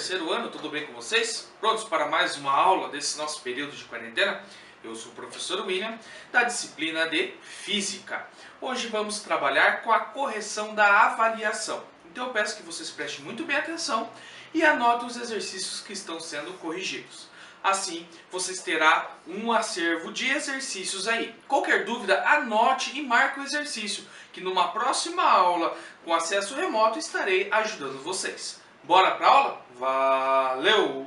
terceiro ano, tudo bem com vocês? Prontos para mais uma aula desse nosso período de quarentena? Eu sou o professor William, da disciplina de Física. Hoje vamos trabalhar com a correção da avaliação. Então eu peço que vocês prestem muito bem atenção e anotem os exercícios que estão sendo corrigidos. Assim, vocês terão um acervo de exercícios aí. Qualquer dúvida, anote e marque o exercício, que numa próxima aula com acesso remoto estarei ajudando vocês. Bora para a aula? Valeu!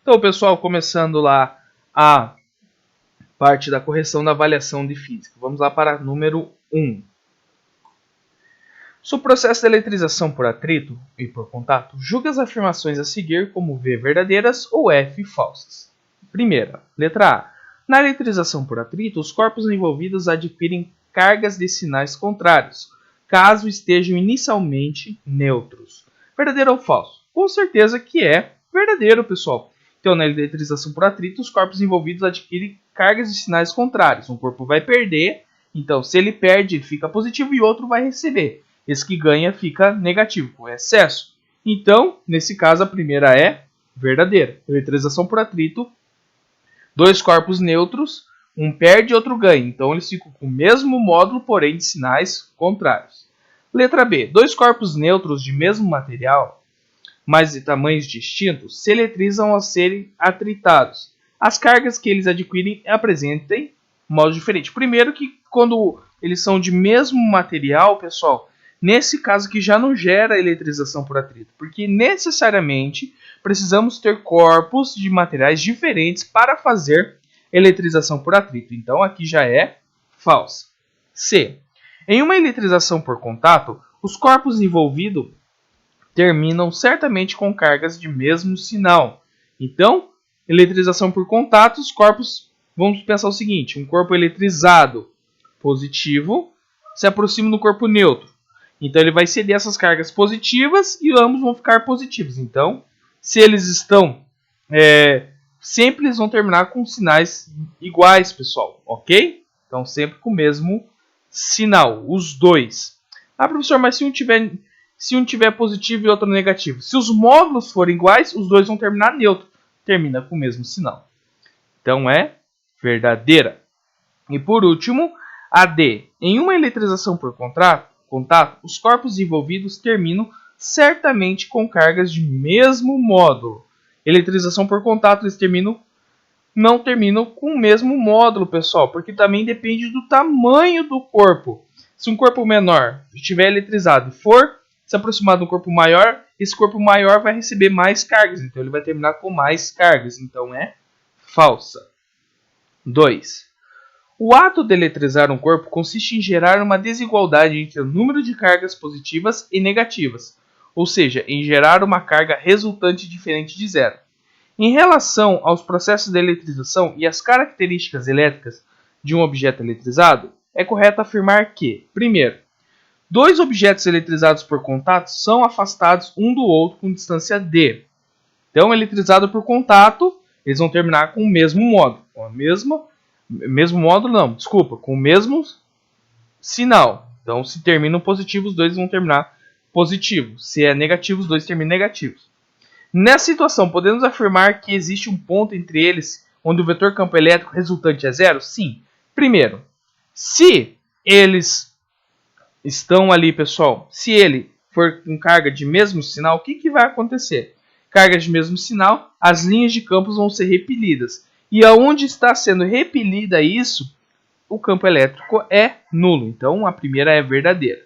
Então, pessoal, começando lá a parte da correção da avaliação de física. Vamos lá para número 1. Sobre o processo de eletrização por atrito e por contato, julgue as afirmações a seguir como V verdadeiras ou F falsas. Primeira, letra A. Na eletrização por atrito, os corpos envolvidos adquirem cargas de sinais contrários, caso estejam inicialmente neutros. Verdadeiro ou falso? Com certeza que é verdadeiro, pessoal. Então, na eletrização por atrito, os corpos envolvidos adquirem cargas de sinais contrários. Um corpo vai perder, então se ele perde, ele fica positivo e outro vai receber. Esse que ganha fica negativo, com excesso. Então, nesse caso, a primeira é verdadeira. Eletrização por atrito, dois corpos neutros, um perde e outro ganha. Então, eles ficam com o mesmo módulo, porém de sinais contrários. Letra B. Dois corpos neutros de mesmo material, mas de tamanhos distintos, se eletrizam ao serem atritados. As cargas que eles adquirem apresentem modo diferente. Primeiro que quando eles são de mesmo material, pessoal, nesse caso aqui já não gera eletrização por atrito, porque necessariamente precisamos ter corpos de materiais diferentes para fazer eletrização por atrito. Então aqui já é falsa. C. Em uma eletrização por contato, os corpos envolvidos terminam certamente com cargas de mesmo sinal. Então, eletrização por contato, os corpos, vamos pensar o seguinte, um corpo eletrizado positivo se aproxima do corpo neutro. Então, ele vai ceder essas cargas positivas e ambos vão ficar positivos. Então, se eles estão sempre eles vão terminar com sinais iguais, pessoal, ok? Então, sempre com o mesmo sinal, os dois. Ah, professor, mas se um tiver positivo e outro negativo? Se os módulos forem iguais, os dois vão terminar neutro. Termina com o mesmo sinal. Então, é verdadeira. E por último, a D. Em uma eletrização por contato, os corpos envolvidos terminam certamente com cargas de mesmo módulo. Eletrização por contato, eles não terminam com o mesmo módulo, pessoal, porque também depende do tamanho do corpo. Se um corpo menor estiver eletrizado e for se aproximar de um corpo maior, esse corpo maior vai receber mais cargas, então ele vai terminar com mais cargas, então é falsa. 2. O ato de eletrizar um corpo consiste em gerar uma desigualdade entre o número de cargas positivas e negativas, ou seja, em gerar uma carga resultante diferente de zero. Em relação aos processos de eletrização e as características elétricas de um objeto eletrizado, é correto afirmar que, primeiro, dois objetos eletrizados por contato são afastados um do outro com distância d. Então, eletrizado por contato, eles vão terminar com o mesmo módulo. Com o mesmo sinal. Então, se terminam positivos, os dois vão terminar positivos. Se é negativo, os dois terminam negativos. Nessa situação, podemos afirmar que existe um ponto entre eles onde o vetor campo elétrico resultante é zero? Sim. Primeiro, se eles estão ali, pessoal, se ele for com carga de mesmo sinal, o que vai acontecer? Carga de mesmo sinal, as linhas de campos vão ser repelidas. E aonde está sendo repelida isso, o campo elétrico é nulo. Então, a primeira é verdadeira.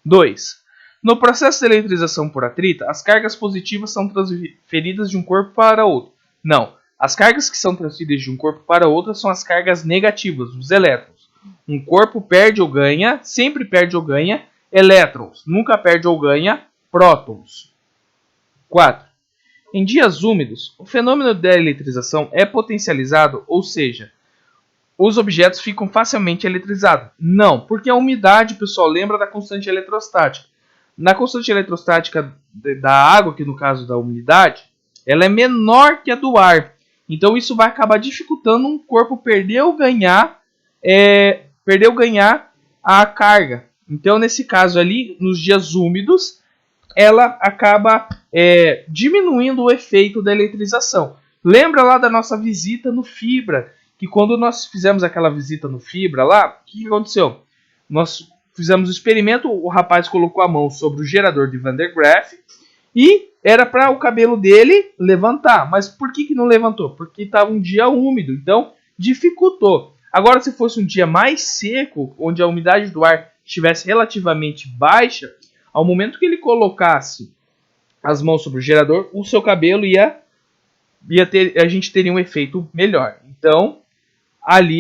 2. No processo de eletrização por atrito, as cargas positivas são transferidas de um corpo para outro. Não, as cargas que são transferidas de um corpo para outro são as cargas negativas, os elétrons. Um corpo perde ou ganha, sempre perde ou ganha elétrons, nunca perde ou ganha prótons. 4. Em dias úmidos, o fenômeno da eletrização é potencializado, ou seja, os objetos ficam facilmente eletrizados. Não, porque a umidade, pessoal, lembra da constante eletrostática. Na constante eletrostática da água, que no caso da umidade, ela é menor que a do ar. Então isso vai acabar dificultando um corpo perder ou ganhar a carga. Então nesse caso ali, nos dias úmidos, ela acaba diminuindo o efeito da eletrização. Lembra lá da nossa visita no Fibra, que quando nós fizemos aquela visita no Fibra lá, o que aconteceu? Nós fizemos o experimento, o rapaz colocou a mão sobre o gerador de Van der Graaf e era para o cabelo dele levantar. Mas por que não levantou? Porque estava um dia úmido, então dificultou. Agora, se fosse um dia mais seco, onde a umidade do ar estivesse relativamente baixa, ao momento que ele colocasse as mãos sobre o gerador, o seu cabelo a gente teria um efeito melhor. Então,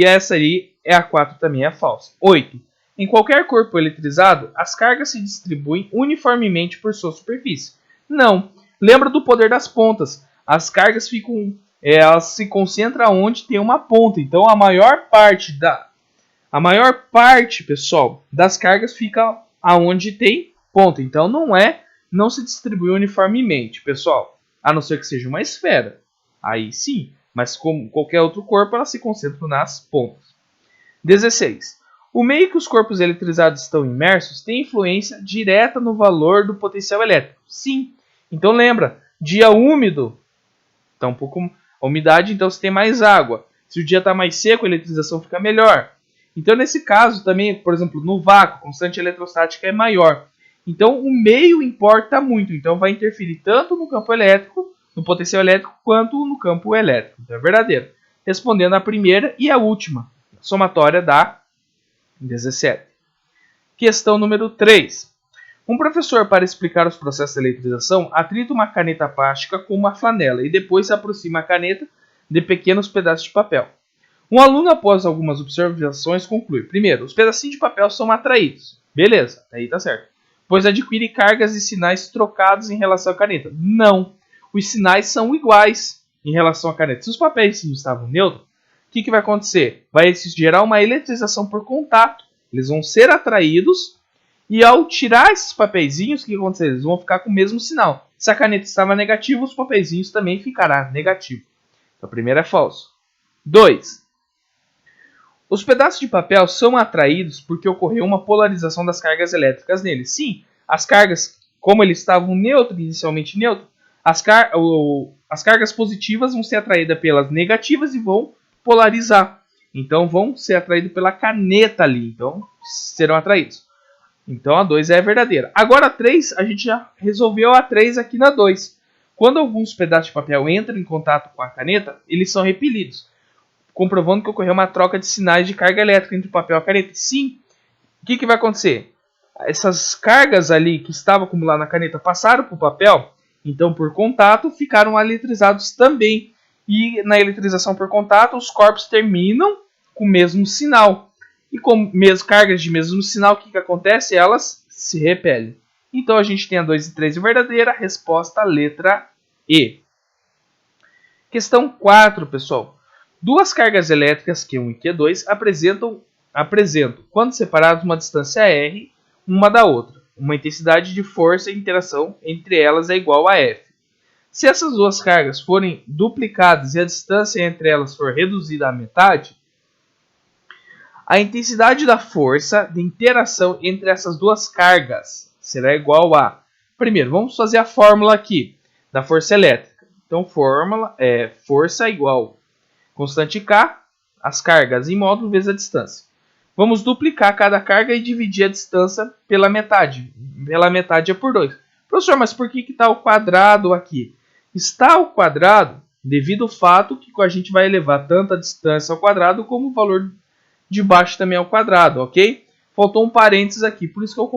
essa aí é a 4, também é falsa. 8. Em qualquer corpo eletrizado, as cargas se distribuem uniformemente por sua superfície. Não. Lembra do poder das pontas. As cargas elas se concentram onde tem uma ponta. Então, a maior parte, pessoal, das cargas fica aonde tem ponta. Então, não se distribui uniformemente, pessoal. A não ser que seja uma esfera. Aí sim. Mas como qualquer outro corpo, elas se concentram nas pontas. 16. O meio que os corpos eletrizados estão imersos tem influência direta no valor do potencial elétrico. Sim. Então lembra, dia úmido, está um pouco a umidade, então você tem mais água. Se o dia está mais seco, a eletrização fica melhor. Então nesse caso também, por exemplo, no vácuo, a constante eletrostática é maior. Então o meio importa muito, então vai interferir tanto no campo elétrico, no potencial elétrico, quanto no campo elétrico. Então é verdadeiro. Respondendo a primeira e a última, somatória dá 17. Questão número 3. Um professor, para explicar os processos de eletrização, atrita uma caneta plástica com uma flanela e depois se aproxima a caneta de pequenos pedaços de papel. Um aluno, após algumas observações, conclui: primeiro, os pedacinhos de papel são atraídos. Beleza, aí tá certo. Pois adquire cargas e sinais trocados em relação à caneta. Não, os sinais são iguais em relação à caneta. Se os papéis estavam neutros, o que vai acontecer? Vai gerar uma eletrização por contato. Eles vão ser atraídos e ao tirar esses papeizinhos, o que vai acontecer? Eles vão ficar com o mesmo sinal. Se a caneta estava negativa, os papeizinhos também ficarão negativos. Então, a primeira é falso. 2. Os pedaços de papel são atraídos porque ocorreu uma polarização das cargas elétricas neles. Sim, as cargas, como eles estavam inicialmente neutros, as cargas positivas vão ser atraídas pelas negativas e vão polarizar. Então vão ser atraídos pela caneta ali. Então serão atraídos. Então a 2 é verdadeira. Agora a 3, a gente já resolveu a 3 aqui na 2. Quando alguns pedaços de papel entram em contato com a caneta, eles são repelidos, comprovando que ocorreu uma troca de sinais de carga elétrica entre o papel e a caneta. Sim, o que vai acontecer? Essas cargas ali que estavam acumuladas na caneta passaram para o papel, então por contato ficaram eletrizados também. E na eletrização por contato, os corpos terminam com o mesmo sinal. E com cargas de mesmo sinal, o que acontece? Elas se repelem. Então a gente tem a 2 e 3 verdadeira, resposta letra E. Questão 4, pessoal. Duas cargas elétricas, Q1 e Q2, apresentam, quando separadas, uma distância R uma da outra. Uma intensidade de força e interação entre elas é igual a F. Se essas duas cargas forem duplicadas e a distância entre elas for reduzida à metade, a intensidade da força de interação entre essas duas cargas será igual a... Primeiro, vamos fazer a fórmula aqui da força elétrica. Então, fórmula é força igual constante K, as cargas em módulo vezes a distância. Vamos duplicar cada carga e dividir a distância pela metade. Pela metade é por 2. Professor, mas por que está o quadrado aqui? Está ao quadrado devido ao fato que a gente vai elevar tanto a distância ao quadrado como o valor de baixo também ao quadrado, ok? Faltou um parênteses aqui, por isso que eu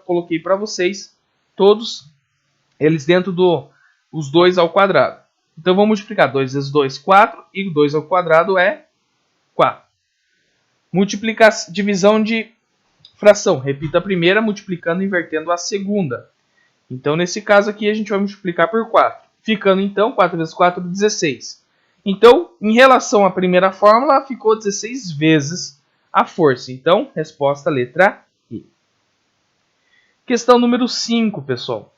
coloquei para vocês todos eles dentro os 2 ao quadrado. Então vamos multiplicar 2 vezes 2, 4, e 2 ao quadrado é 4. Divisão de fração, repita a primeira multiplicando e invertendo a segunda. Então nesse caso aqui a gente vai multiplicar por 4. Ficando então 4 vezes 4, 16. Então, em relação à primeira fórmula, ficou 16 vezes a força. Então, resposta letra I. Questão número 5, pessoal.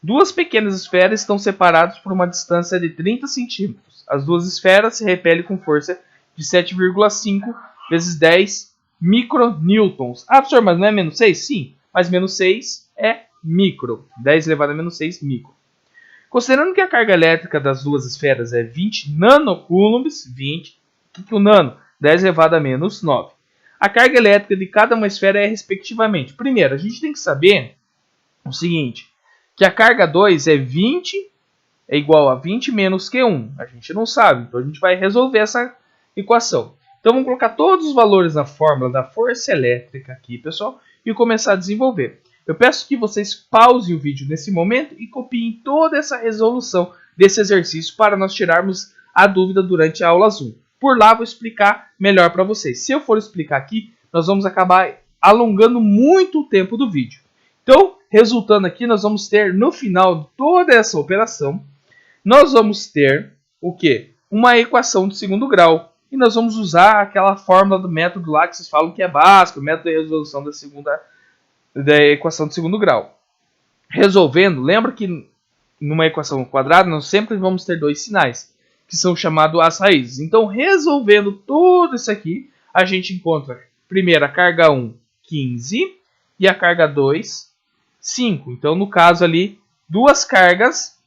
Duas pequenas esferas estão separadas por uma distância de 30 centímetros. As duas esferas se repelem com força de 7,5 vezes 10 micronewtons. Ah, professor, mas não é menos 6? Sim, mas menos 6 é micro. 10 elevado a menos 6 micro. Considerando que a carga elétrica das duas esferas é 20 nanocoulombs, 20, o que o nano? 10 elevado a menos 9. A carga elétrica de cada uma esfera é respectivamente. Primeiro, a gente tem que saber o seguinte, que a carga 2 é 20, é igual a 20 menos Q1. A gente não sabe, então a gente vai resolver essa equação. Então vamos colocar todos os valores na fórmula da força elétrica aqui, pessoal, e começar a desenvolver. Eu peço que vocês pausem o vídeo nesse momento e copiem toda essa resolução desse exercício para nós tirarmos a dúvida durante a aula Zoom. Por lá vou explicar melhor para vocês. Se eu for explicar aqui, nós vamos acabar alongando muito o tempo do vídeo. Então, resultando aqui, nós vamos ter no final de toda essa operação, nós vamos ter o quê? Uma equação de segundo grau. E nós vamos usar aquela fórmula do método lá que vocês falam que é básico, o método de resolução da equação de segundo grau. Resolvendo, lembra que numa equação quadrada nós sempre vamos ter dois sinais, que são chamados as raízes. Então, resolvendo tudo isso aqui, a gente encontra primeiro a carga 1, 15, e a carga 2, 5. Então, no caso ali, duas cargas,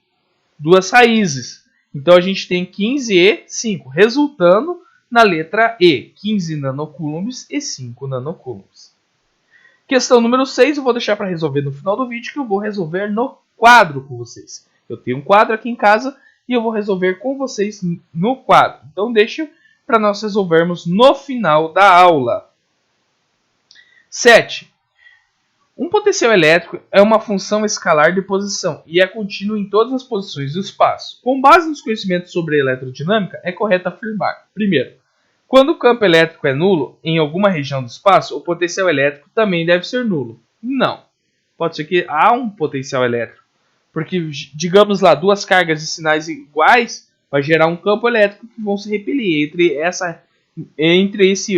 duas raízes. Então, a gente tem 15 e 5, resultando na letra E, 15 nanocoulombs e 5 nanocoulombs. Questão número 6, eu vou deixar para resolver no final do vídeo, que eu vou resolver no quadro com vocês. Eu tenho um quadro aqui em casa e eu vou resolver com vocês no quadro. Então, deixa para nós resolvermos no final da aula. 7. Um potencial elétrico é uma função escalar de posição e é contínuo em todas as posições do espaço. Com base nos conhecimentos sobre eletrodinâmica, é correto afirmar: primeiro, quando o campo elétrico é nulo em alguma região do espaço, o potencial elétrico também deve ser nulo. Não. Pode ser que há um potencial elétrico, porque, digamos lá, duas cargas de sinais iguais vai gerar um campo elétrico que vão se repelir. Entre esse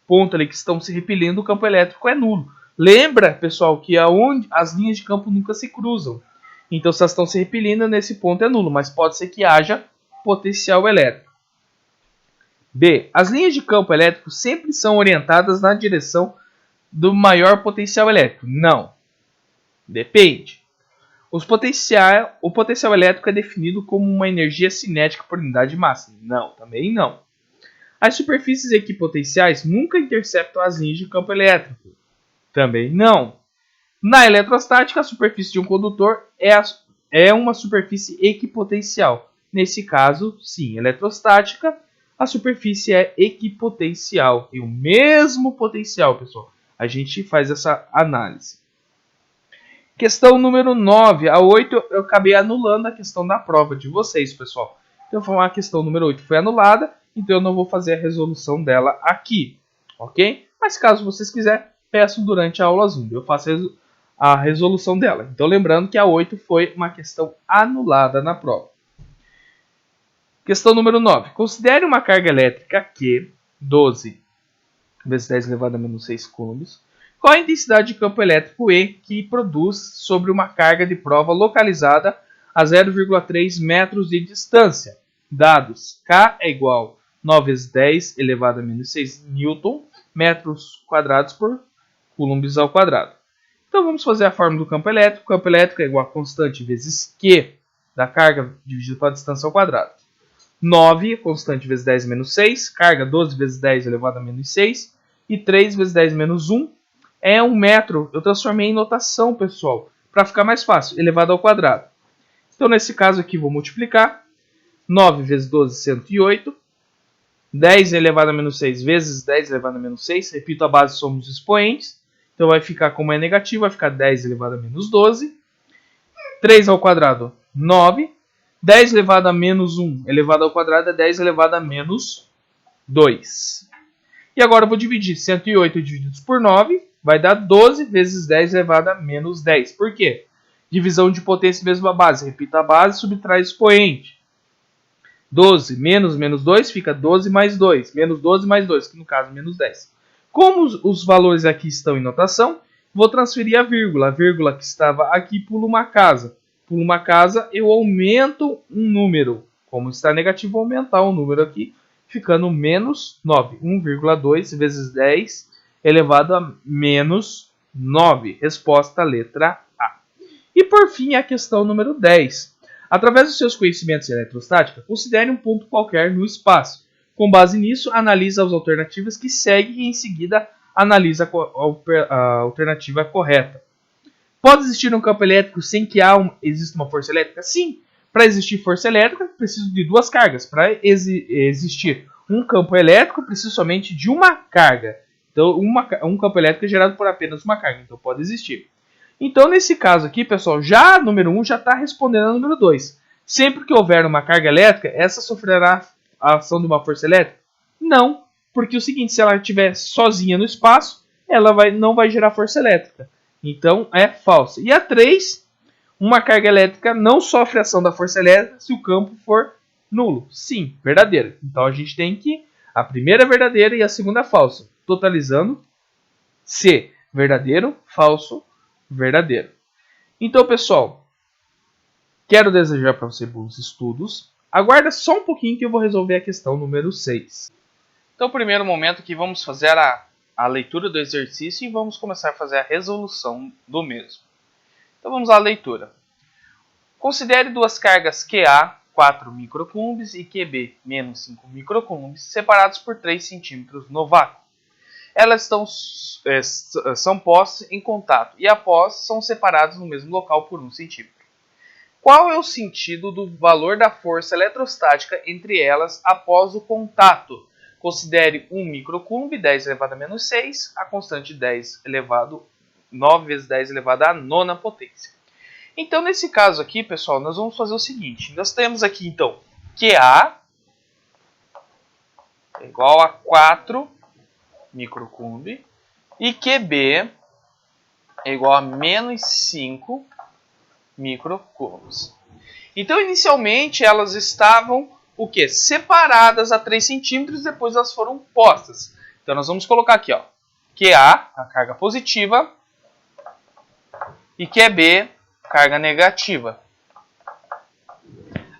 ponto ali que estão se repelindo, o campo elétrico é nulo. Lembra, pessoal, que as linhas de campo nunca se cruzam. Então, se elas estão se repelindo, nesse ponto é nulo, mas pode ser que haja potencial elétrico. B. As linhas de campo elétrico sempre são orientadas na direção do maior potencial elétrico. Não. Depende. O potencial elétrico é definido como uma energia cinética por unidade de massa. Não, também não. As superfícies equipotenciais nunca interceptam as linhas de campo elétrico. Também não. Na eletrostática, a superfície de um condutor é uma superfície equipotencial. Nesse caso, sim, eletrostática, a superfície é equipotencial. Tem o mesmo potencial, pessoal. A gente faz essa análise. Questão número 9. A 8 eu acabei anulando a questão da prova de vocês, pessoal. Então, a questão número 8 foi anulada, então eu não vou fazer a resolução dela aqui, ok? Mas caso vocês quiserem, peço durante a aula Zoom, eu faço a resolução dela. Então, lembrando que a 8 foi uma questão anulada na prova. Questão número 9. Considere uma carga elétrica Q, 12 vezes 10 elevado a menos 6 coulombs. Qual a intensidade de campo elétrico E que produz sobre uma carga de prova localizada a 0,3 metros de distância? Dados: K é igual a 9 vezes 10 elevado a menos 6 newton, metros quadrados por coulombs ao quadrado. Então vamos fazer a fórmula do campo elétrico. O campo elétrico é igual a constante vezes Q da carga dividido pela distância ao quadrado. 9, constante vezes 10 menos 6, carga 12 vezes 10 elevado a menos 6, e 3 vezes 10 menos 1 é 1 metro. Eu transformei em notação, pessoal, para ficar mais fácil, elevado ao quadrado. Então, nesse caso aqui, vou multiplicar. 9 vezes 12, 108. 10 elevado a menos 6 vezes 10 elevado a menos 6. Repito, a base somos expoentes. Então, vai ficar como é negativo, vai ficar 10 elevado a menos 12. 3 ao quadrado, 9. 10 elevado a menos 1 elevado ao quadrado é 10 elevado a menos 2. E agora eu vou dividir 108 divididos por 9, vai dar 12 vezes 10 elevado a menos 10. Por quê? Divisão de potência mesma base. Repita a base, subtrai expoente. 12 menos menos 2 fica 12 mais 2. Menos 12 mais 2, que no caso menos 10. Como os valores aqui estão em notação, vou transferir a vírgula. A vírgula que estava aqui pula uma casa. Por uma casa, eu aumento um número. Como está negativo, vou aumentar um número aqui, ficando menos 9. 1,2 vezes 10 elevado a menos 9. Resposta letra A. E por fim, a questão número 10. Através dos seus conhecimentos em eletrostática, considere um ponto qualquer no espaço. Com base nisso, analisa as alternativas que seguem e em seguida analisa a alternativa correta. Pode existir um campo elétrico sem que exista uma força elétrica? Sim. Para existir força elétrica, preciso de duas cargas. Para existir um campo elétrico, preciso somente de uma carga. Então, um campo elétrico é gerado por apenas uma carga. Então, pode existir. Então, nesse caso aqui, pessoal, já a número 1 já está respondendo a número 2. Sempre que houver uma carga elétrica, essa sofrerá a ação de uma força elétrica? Não, porque é o seguinte, se ela estiver sozinha no espaço, ela não vai gerar força elétrica. Então, é falsa. E a 3, uma carga elétrica não sofre ação da força elétrica se o campo for nulo. Sim, verdadeira. Então, a gente tem que a primeira é verdadeira e a segunda é falsa. Totalizando C, verdadeiro, falso, verdadeiro. Então, pessoal, quero desejar para você bons estudos. Aguarda só um pouquinho que eu vou resolver a questão número 6. Então, primeiro momento que vamos fazer a leitura do exercício e vamos começar a fazer a resolução do mesmo. Então, vamos à leitura. Considere duas cargas QA, 4 microcoulombs, e QB, menos 5 microcoulombs, separados por 3 centímetros no vácuo. Elas são postas em contato e após são separadas no mesmo local por 1 centímetro. Qual é o sentido do valor da força eletrostática entre elas após o contato? Considere 1 microcoulomb, 10 elevado a menos 6, a constante 9 vezes 10 elevado à nona potência. Então, nesse caso aqui, pessoal, nós vamos fazer o seguinte. Nós temos aqui, então, QA é igual a 4 microcoulomb e QB é igual a menos 5 microcoulombs. Então, inicialmente, elas estavam o quê? Separadas a 3 centímetros, depois elas foram postas. Então, nós vamos colocar aqui, ó, QA, a carga positiva, e QB, carga negativa.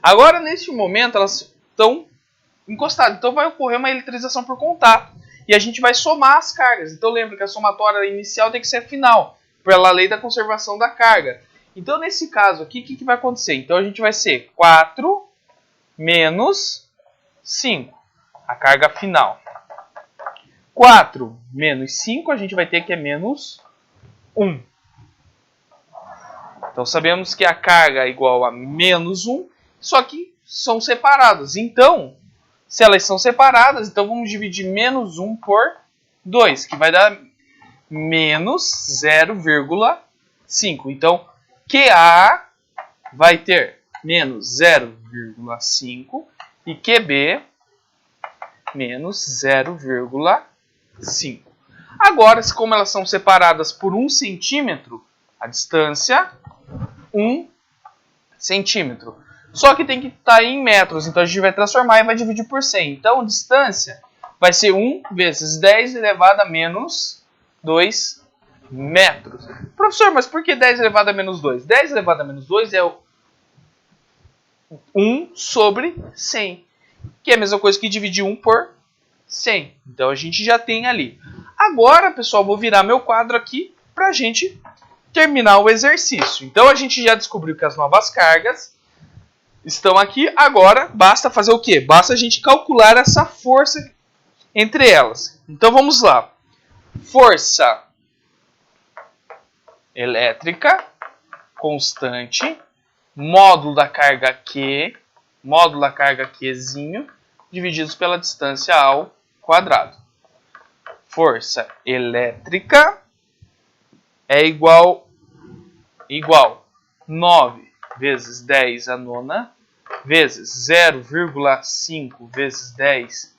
Agora, neste momento, elas estão encostadas. Então, vai ocorrer uma eletrização por contato. E a gente vai somar as cargas. Então, lembra que a somatória inicial tem que ser a final, pela lei da conservação da carga. Então, nesse caso aqui, o que vai acontecer? Então, a gente vai ser 4 menos 5, a carga final. 4 menos 5, a gente vai ter que é menos 1. Então, sabemos que a carga é igual a menos 1, só que são separadas. Então, se elas são separadas, então vamos dividir menos 1 por 2, que vai dar menos 0,5. Então, QA vai ter menos 0,5 e QB menos 0,5. Agora, como elas são separadas por 1 centímetro, a distância 1 centímetro. Só que tem que estar em metros, então a gente vai transformar e vai dividir por 100. Então, a distância vai ser 1 vezes 10 elevado a menos 2 metros. Professor, mas por que 10 elevado a menos 2? 10 elevado a menos 2 é 1 sobre 100, que é a mesma coisa que dividir 1 por 100. Então, a gente já tem ali. Agora, pessoal, vou virar meu quadro aqui para a gente terminar o exercício. Então, a gente já descobriu que as novas cargas estão aqui. Agora, basta fazer o quê? Basta a gente calcular essa força entre elas. Então, vamos lá. Força elétrica constante, módulo da carga Q, módulo da carga Qzinho, divididos pela distância ao quadrado. Força elétrica é igual 9 vezes 10 a nona, vezes 0,5 vezes 10.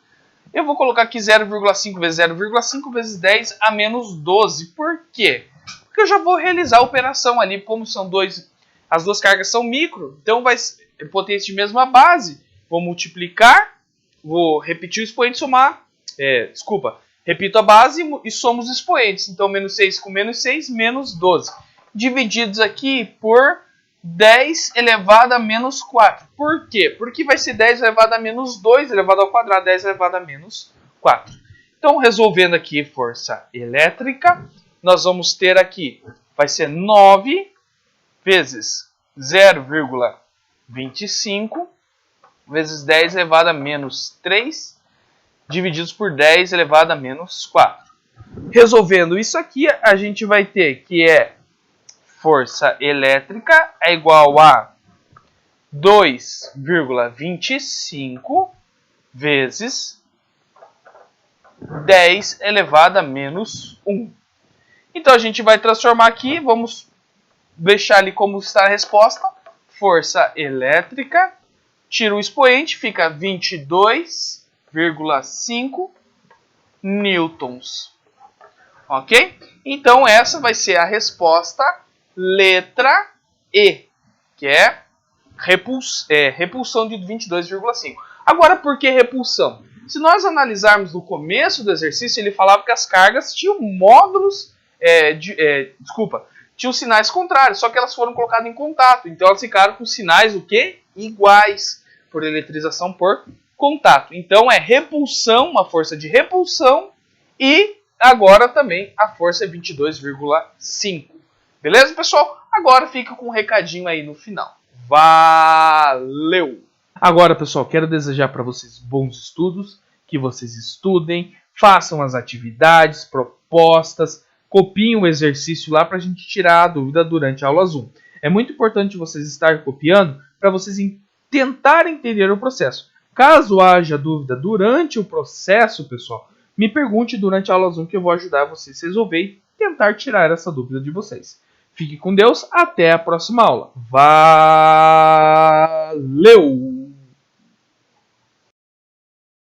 Eu vou colocar aqui 0,5 vezes 0,5 vezes 10 a menos 12. Por quê? Porque eu já vou realizar a operação ali, como são as duas cargas são micro, então vai ser potência de mesma base. Vou multiplicar, vou repetir o expoente, repito a base e somo os expoentes. Então, menos 6 com menos 6, menos 12. Divididos aqui por 10 elevado a menos 4. Por quê? Porque vai ser 10 elevado a menos 2 elevado ao quadrado, 10 elevado a menos 4. Então, resolvendo aqui força elétrica, nós vamos ter aqui, vai ser 9 vezes 0,25 vezes 10 elevado a menos 3 divididos por 10 elevado a menos 4. Resolvendo isso aqui, a gente vai ter que força elétrica é igual a 2,25 vezes 10 elevado a menos 1. Então a gente vai transformar aqui, vamos deixar ali como está a resposta. Força elétrica, tira o expoente, fica 22,5 newtons. Ok? Então essa vai ser a resposta letra E, que é repulsão de 22,5. Agora, por que repulsão? Se nós analisarmos no começo do exercício, ele falava que as cargas tinham módulos, tinham sinais contrários, só que elas foram colocadas em contato. Então elas ficaram com sinais o quê? Iguais, por eletrização por contato. Então é repulsão, uma força de repulsão, e agora também a força é 22,5. Beleza, pessoal? Agora fica com um recadinho aí no final. Valeu! Agora, pessoal, quero desejar para vocês bons estudos, que vocês estudem, façam as atividades, propostas, copiem o exercício lá para a gente tirar a dúvida durante a aula Zoom. É muito importante vocês estarem copiando para vocês tentarem entender o processo. Caso haja dúvida durante o processo, pessoal, me pergunte durante a aula Zoom que eu vou ajudar vocês a resolver e tentar tirar essa dúvida de vocês. Fique com Deus, até a próxima aula. Valeu!